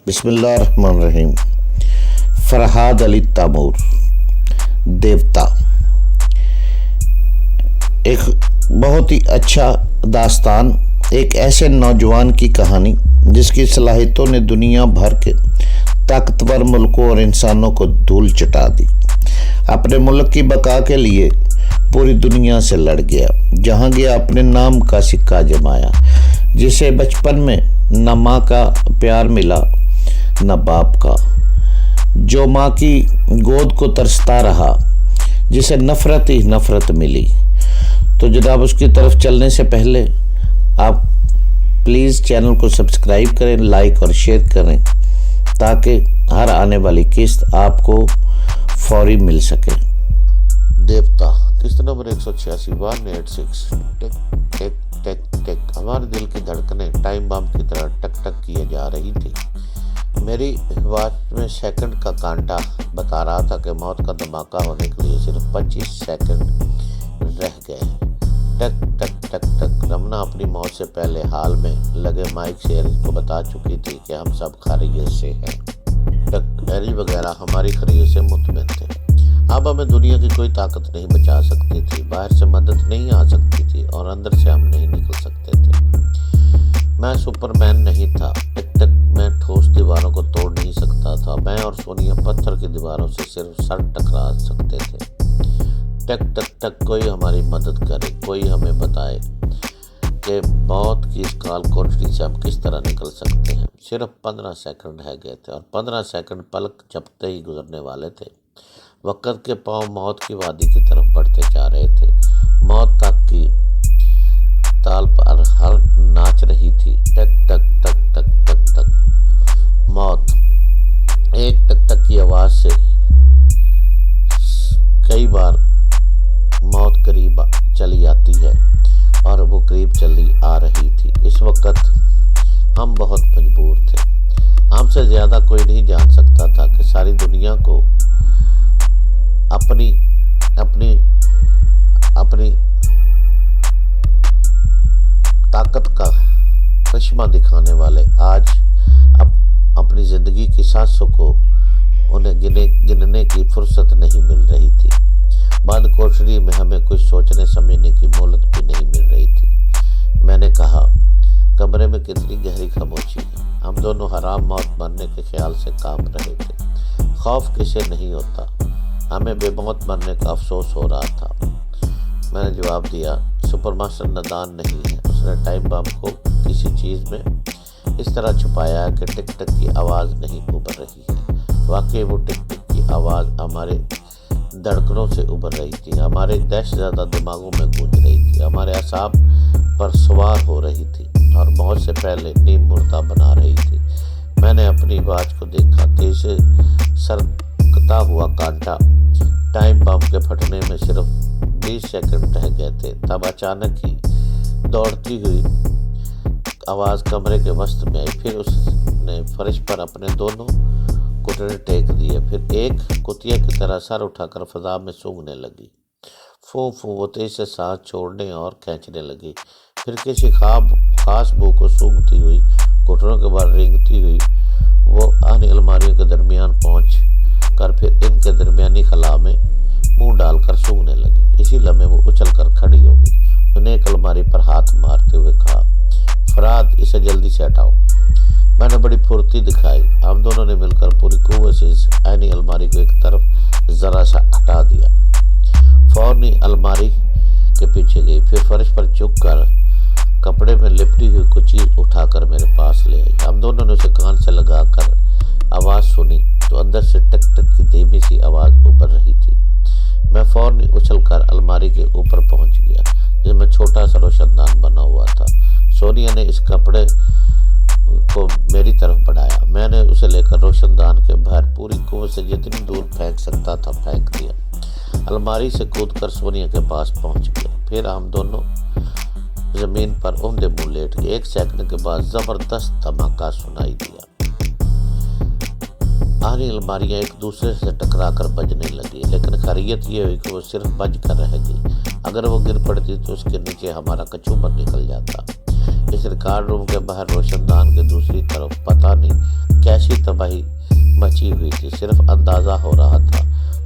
بسم اللہ الرحمن الرحیم۔ فرحاد علی تیمور، دیوتا، ایک بہت ہی اچھا داستان، ایک ایسے نوجوان کی کہانی جس کی صلاحیتوں نے دنیا بھر کے طاقتور ملکوں اور انسانوں کو دھول چٹا دی۔ اپنے ملک کی بقا کے لیے پوری دنیا سے لڑ گیا، جہاں گیا اپنے نام کا سکہ جمایا، جسے بچپن میں نہ ماں کا پیار ملا نہ باپ کا، جو ماں کی گود کو ترستا رہا، جسے نفرت ہی نفرت ملی۔ تو جناب اس کی طرف چلنے سے پہلے آپ پلیز چینل کو سبسکرائب کریں، لائک اور شیئر کریں تاکہ ہر آنے والی قسط آپ کو فوری مل سکے۔ دیوتا قسط نمبر 186 186 ٹک ٹک ٹک ٹک۔ ہمارے دل کی دھڑکنیں ٹائم بم کی طرح ٹک ٹک کیے جا رہی تھی۔ میری واچ میں سیکنڈ کا کانٹا بتا رہا تھا کہ موت کا دھماکہ ہونے کے لیے صرف 25 سیکنڈ رہ گئے۔ ٹک ٹک ٹک ٹک۔ رمنا اپنی موت سے پہلے حال میں لگے مائک سے کو بتا چکی تھی کہ ہم سب خیریت سے ہیں۔ ٹک ایری وغیرہ ہماری خیریت سے مطمئن تھے۔ اب ہمیں دنیا کی کوئی طاقت نہیں بچا سکتی تھی، باہر سے مدد نہیں آ سکتی تھی اور اندر سے ہم نہیں نکل سکتے تھے۔ میں سپرمین نہیں تھا۔ ٹک ٹک۔ میں ٹھوس دیواروں کو توڑ نہیں سکتا تھا۔ میں اور سونیا پتھر کی دیواروں سے صرف سر ٹکرا سکتے تھے۔ ٹک ٹک ٹک۔ کوئی ہماری مدد کرے، کوئی ہمیں بتائے کہ موت کی اس کال کوٹڑی سے ہم کس طرح نکل سکتے ہیں۔ صرف 15 سیکنڈ رہ گئے تھے اور 15 سیکنڈ پلک جھپکتے ہی گزرنے والے تھے۔ وقت کے پاؤں موت کی وادی کی طرف بڑھتے جا رہے تھے۔ موت تک کی تال پر ہر ناچ رہی تھی۔ ٹک ٹک ٹک ٹک ٹک ٹک۔ موت ایک ٹک ٹک کی آواز سے کئی بار موت قریب چلی آتی ہے اور وہ قریب چلی آ رہی تھی۔ اس وقت ہم بہت مجبور تھے۔ ہم سے زیادہ کوئی نہیں جان سکتا تھا کہ ساری دنیا کو اپنی طاقت کا کرشمہ دکھانے والے آج اپنی زندگی کی سانسوں کو انہیں گننے کی فرصت نہیں مل رہی تھی۔ بند کوٹڑی میں ہمیں کچھ سوچنے سمجھنے کی مہلت بھی نہیں مل رہی تھی۔ میں نے کہا، کمرے میں کتنی گہری خاموشی ہے۔ ہم دونوں حرام موت مرنے کے خیال سے کانپ رہے تھے۔ خوف کسے نہیں ہوتا، ہمیں بے موت مرنے کا افسوس ہو رہا تھا۔ میں نے جواب دیا، سپر ماسٹر نادان نہیں ہے، اس نے ٹائم بم کو کسی چیز میں اس طرح چھپایا ہے کہ ٹک ٹک کی آواز نہیں ابھر رہی ہے۔ واقعی وہ ٹک ٹک کی آواز ہمارے دھڑکنوں سے ابھر رہی تھی، ہمارے دہشت زدہ دماغوں میں گونج رہی تھی، ہمارے اعصاب پر سوار ہو رہی تھی اور موت سے پہلے نیم مردہ بنا رہی تھی۔ میں نے اپنی واچ کو دیکھا، تیز سے سرکتا ہوا کانٹا۔ ٹائم بم کے پھٹنے میں صرف 20 سیکنڈ رہ گئے تھے۔ تب اچانک ہی دوڑتی ہوئی آواز کمرے کے وسط میں آئی۔ پھر اس نے فرش پر اپنے دونوں گھٹنے ٹیک دیے، پھر ایک کتیا کی طرح سر اٹھا کر فضا میں سونگھنے لگی۔ فوں فوں۔ وہ تیز سے سانس چھوڑنے اور کھینچنے لگی، پھر کسی خاص بو کو سونگھتی ہوئی گھٹنوں کے بعد رینگتی ہوئی وہ آنی الماریوں کے درمیان پہنچ کر پھر ان کے درمیانی خلا میں منہ ڈال کر سونگھنے لگی۔ اسی لمحے وہ اچھل کر کھڑی ہو گئی۔ انہیں ایک الماری پر ہاتھ مارتے ہوئے کہا، فراد، اسے جلدی سے ہٹاؤ۔ میں نے بڑی پھرتی دکھائی۔ ہم دونوں نے مل کر پوری قوت سے اس عینی الماری کو ایک طرف ذرا سا ہٹا دیا۔ فوراً الماری کے پیچھے گئی، پھر فرش پر جھک کر کپڑے میں لپٹی ہوئی کچھ چیز اٹھا کر میرے پاس لے آئی۔ ہم دونوں نے اسے کان سے لگا کر آواز سنی تو اندر سے ٹک ٹک کی دھیمی سی آواز ابھر رہی تھی۔ میں فوراً اچھل کر الماری کے اوپر پہنچ گیا جس میں چھوٹا سا روشن دان بنا ہوا تھا۔ سونیا نے اس کپڑے کو میری طرف بڑھایا۔ میں نے اسے لے کر روشن دان کے باہر پوری قوت سے جتنی دور پھینک سکتا تھا پھینک دیا۔ الماری سے کود کر سونیا کے پاس پہنچ گیا۔ پھر ہم دونوں زمین پر اوندے منہ لیٹ گئے۔ 1 سیکنڈ کے بعد زبردست دھماکہ سنائی دیا۔ آنی الماریاں ایک دوسرے سے ٹکرا کر بجنے لگی، لیکن خیریت یہ ہوئی کہ وہ صرف بج کر رہ گئی۔ اگر وہ گر پڑتی تو اس کے نیچے ہمارا کچوبر نکل جاتا۔ اس ریکارڈ روم کے باہر روشن دان کے دوسری طرف پتہ نہیں کیسی तबाही मची हुई थी, सिर्फ अंदाज़ा हो रहा था।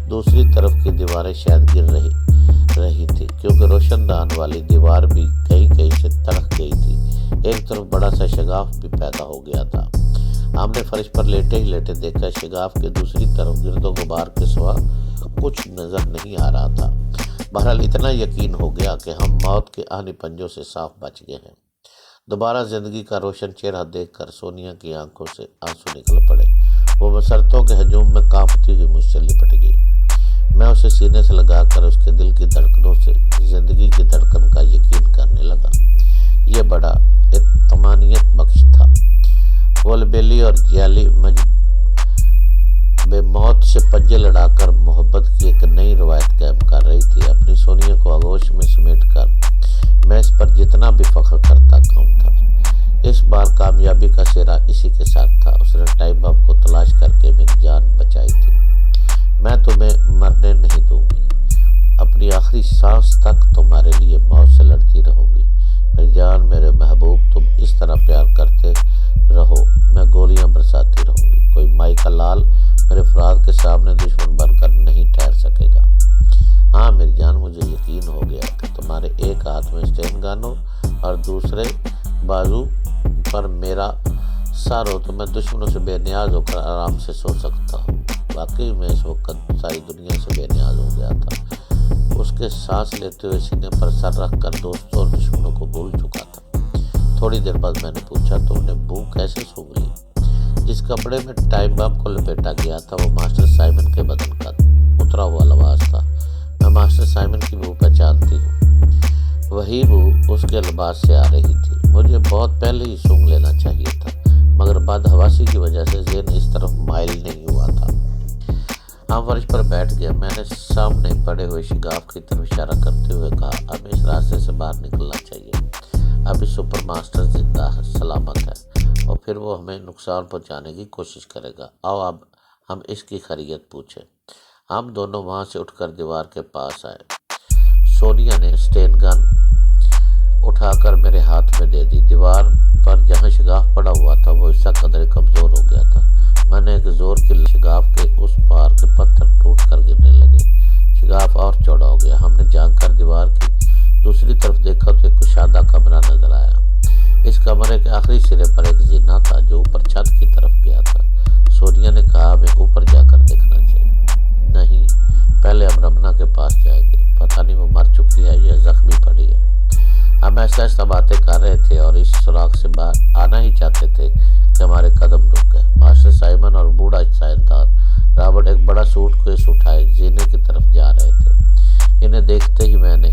दूसरी तरफ की दीवारें शायद गिर रही थी, क्योंकि रोशनदान वाली दीवार भी कहीं कहीं से तड़क गई थी। एक तरफ बड़ा सा शगाफ भी पैदा हो गया था। हमने फर्श पर लेटे ही लेटे देखा, शगाफ के दूसरी तरफ गिरदो गुबार के सिवा कुछ नजर नहीं आ रहा था। बहरहाल इतना यकीन हो गया कि हम मौत के आने पंजों से साफ बच गए हैं। दोबारा जिंदगी का रोशन चेहरा देखकर सोनिया की आंखों से आंसू निकल पड़े। वो मसरतों के हजूम में कांपती हुई मुझसे लिपट गई। मैं उसे सीने से लगाकर उसके दिल की धड़कनों से जिंदगी की धड़कन का यकीन करने लगा। ये बड़ा इत्मीनान बख्श था। वोलबेली और जियाली बेमौत से पंजे लड़ाकर मोहब्बत की एक नई रवायत कायम कर रही थी। अपनी सोनिया को आगोश में समेटकर मैं इस पर जितना भी फख्र करता कम था। इस बार कामयाबी का सिरा इसी के साथ था। उसने टाइम बम को तलाश करके मेरी जान बचाई थी। मैं तुम्हें मरने नहीं दूंगी, अपनी आखिरी सांस तक तुम्हारे लिए मौत से लड़ती रहूंगी। मेरी जान, मेरे महबूब, तुम इस तरह प्यार करते रहो, मैं गोलियां बरसाती रहूंगी। कोई माई का लाल मेरे फराद के सामने दुश्मन बनकर नहीं ठहर सकेगा। हाँ मेरी जान, मुझे यकीन हो गया कि तुम्हारे एक हाथ में स्टेन गन हो और दूसरे बाजू पर मेरा सर हो तो मैं दुश्मनों से बेनियाज होकर आराम से सो सकता हूँ। वाकई मैं इस वक्त सारी दुनिया से बेनियाज हो गया था। उसके सांस लेते हुए सीने पर सर रखकर दोस्तों और दुश्मनों को भूल चुका था। थोड़ी देर बाद मैंने पूछा, तुमने भूख कैसे सूंघ ली? जिस कपड़े में टाइम बम को लपेटा गया था वो मास्टर साइमन के बदन का उतरा हुआ लिबास था। मैं मास्टर साइमन की बू पहचानती हूँ। वही बू उसके लिबास से आ रही थी। मुझे बहुत पहले ही सूंघ लेना चाहिए था, मगर बदहवासी की वजह से ज़हन इस तरफ माइल नहीं हुआ था। हम फर्श पर बैठ गए। मैंने सामने पड़े हुए शिगाफ की तरफ इशारा करते हुए कहा, अब इस रास्ते से बाहर निकलना चाहिए। अभी सुपर मास्टर जिंदा है, सलामत है, और फिर वो हमें नुकसान पहुंचाने की कोशिश करेगा। आओ अब हम इसकी खैरियत पूछें। हम दोनों वहां से उठकर दीवार के पास आए। सोनिया ने स्टेन गन उठाकर मेरे हाथ में दे दी। दीवार पर जहां शिगाफ पड़ा हुआ था वो हिस्सा कदरे कमज़ोर हो गया था। मैंने एक जोर की शिगाफ के उस पार के पत्थर टूट कर गिरने लगे। शिगाफ और चौड़ा हो गया। हमने झांक कर दीवार की दूसरी तरफ देखा तो एक कुशादा कमरा नजर आया। इस कमरे के आखिरी सिरे पर एक जीना था जो ऊपर छत की तरफ गया था। सोनिया ने कहा, हमें ऊपर जाकर देखना चाहिए। नहीं, पहले हम रमना के पास जाएंगे। पता नहीं वो मर चुकी है या जख्मी पड़ी है। हम ऐसा ऐसा बातें कर रहे थे और इस सुराख से बाहर आना ही चाहते थे कि हमारे कदम रुक गए। मास्टर साइमन और बूढ़ा साइंसदान रॉबर्ट एक बड़ा सूटकेस उठाए जीने की तरफ जा रहे थे। इन्हें देखते ही मैंने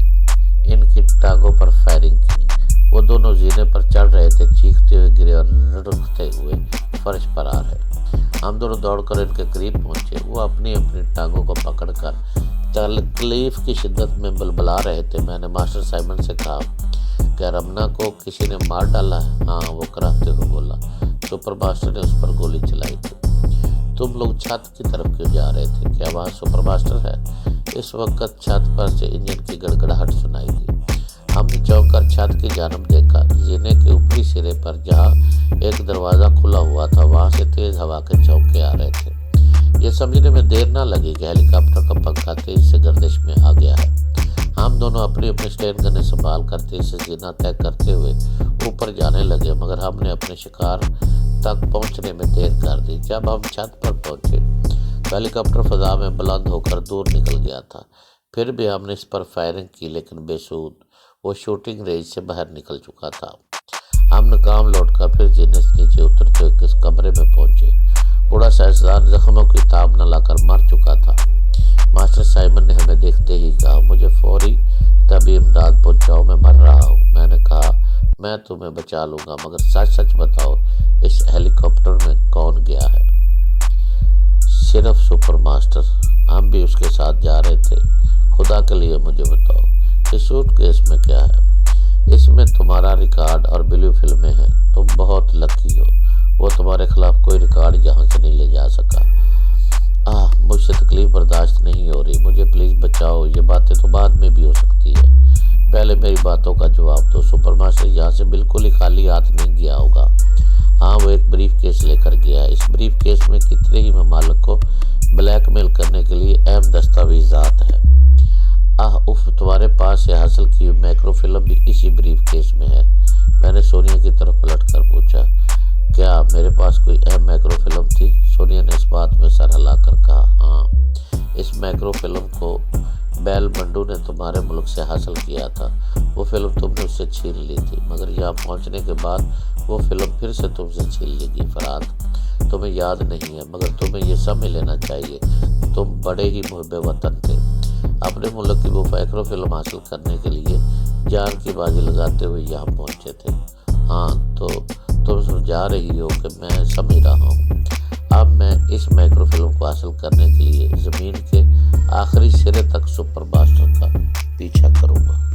इनकी टांगों पर फायरिंग की। वो दोनों जीने पर चढ़ रहे थे, चीखते हुए गिरे और लुढ़कते हुए फर्श पर आ रहे। हम दोनों दौड़कर इनके करीब पहुंचे। वो अपनी अपनी टांगों को पकड़कर तकलीफ की शिद्दत में बलबला रहे थे। मैंने मास्टर साइमन से कहा, क्या रमना को किसी ने मार डाला है? हाँ, वो कराते हुए बोला। सुपर मास्टर ने उस पर गोली चलाई थी। तुम लोग छत की तरफ क्यों जा रहे थे? क्या वहाँ सुपर मास्टर है? इस वक्त छत पर से इंजन की गड़गड़ाहट सुनाई दी। हमने चौंक कर छत की जानब देखा। जीने के ऊपरी सिरे पर जहाँ एक दरवाज़ा खुला हुआ था वहाँ से तेज़ हवा के झोंके आ रहे थे। ये समझने में देर ना लगी कि हेलीकॉप्टर का पंखा तेज से गर्दिश में आ गया है। हम दोनों अपनी अपनी स्टेन गनें संभाल कर तेज से जीना तय करते हुए ऊपर जाने लगे, मगर हमने अपने शिकार तक पहुंचने में देर कर दी। जब हम छत पर पहुंचे तो हेलीकॉप्टर फजा में बुलंद होकर दूर निकल गया था। फिर भी हमने इस पर फायरिंग की, लेकिन बेसूद। वो शूटिंग रेंज से बाहर निकल चुका था। हम नाकाम लौटकर फिर जीने से नीचे उतरते हुए किस कमरे में पहुंचे। बूढ़ा साइंसदान जख्मों की ताब न लाकर मर चुका था। मास्टर साइमन ने हमें देखते ही कहा, मुझे फौरी तभी इमदाद पहुंचाओ, मैं मर रहा हूँ। मैंने कहा, मैं तुम्हें बचा लूँगा, मगर सच सच बताओ इस हेलीकॉप्टर में कौन गया है? सिर्फ सुपर मास्टर। हम भी उसके साथ जा रहे थे। खुदा के लिए मुझे बताओ, इस सूटकेस में क्या है? इसमें तुम्हारा रिकॉर्ड और ब्लू फिल्में हैं। तुम बहुत लकी हो। वो तुम्हारे खिलाफ कोई रिकॉर्ड यहाँ से नहीं ले जा सका। मुझसे तकलीफ बर्दाश्त नहीं हो रही। मुझे प्लीज़ बचाओ। ये बातें तो बाद में भी हो सकती है। पहले मेरी बातों का जवाब दो। सुपर मास्टर यहाँ से बिल्कुल ही खाली हाथ नहीं गया होगा। हाँ, वो एक ब्रीफ केस लेकर गया। इस ब्रीफ केस में कितने ही ममालिक को ब्लैकमेल करने के लिए अहम दस्तावेजात है। उफ, तुम्हारे पास से हासिल की हुई मैक्रो फिल्म भी इसी ब्रीफ केस में है। मैंने सोनिया की तरफ पलट कर पूछा, क्या मेरे पास कोई अहम मैक्रो फिल्म थी? सोनिया ने इस बात में सर हिलाकर कहा, हाँ, इस मैक्रो फिल्म को बैल मंडू ने तुम्हारे मुल्क से हासिल किया था। वो फिल्म तुमने उससे छीन ली थी, मगर यहाँ पहुँचने के बाद वो फिल्म फिर से तुमसे छीन लेगी। फरात, तुम्हें याद नहीं है, मगर तुम्हें ये समझ लेना चाहिए, तुम बड़े ही मुहब्बे वतन थे। अपने मुल्क की वो मैक्रो फिल्म हासिल करने के लिए जान की बाजी लगाते हुए यहाँ पहुँचे थे। हाँ, तो तुम समझा रही हो कि मैं समझ रहा हूँ। अब मैं इस मैक्रो फिल्म को हासिल करने के लिए ज़मीन के आखिरी सिरे तक सुपर मास्टर का पीछा करूँगा।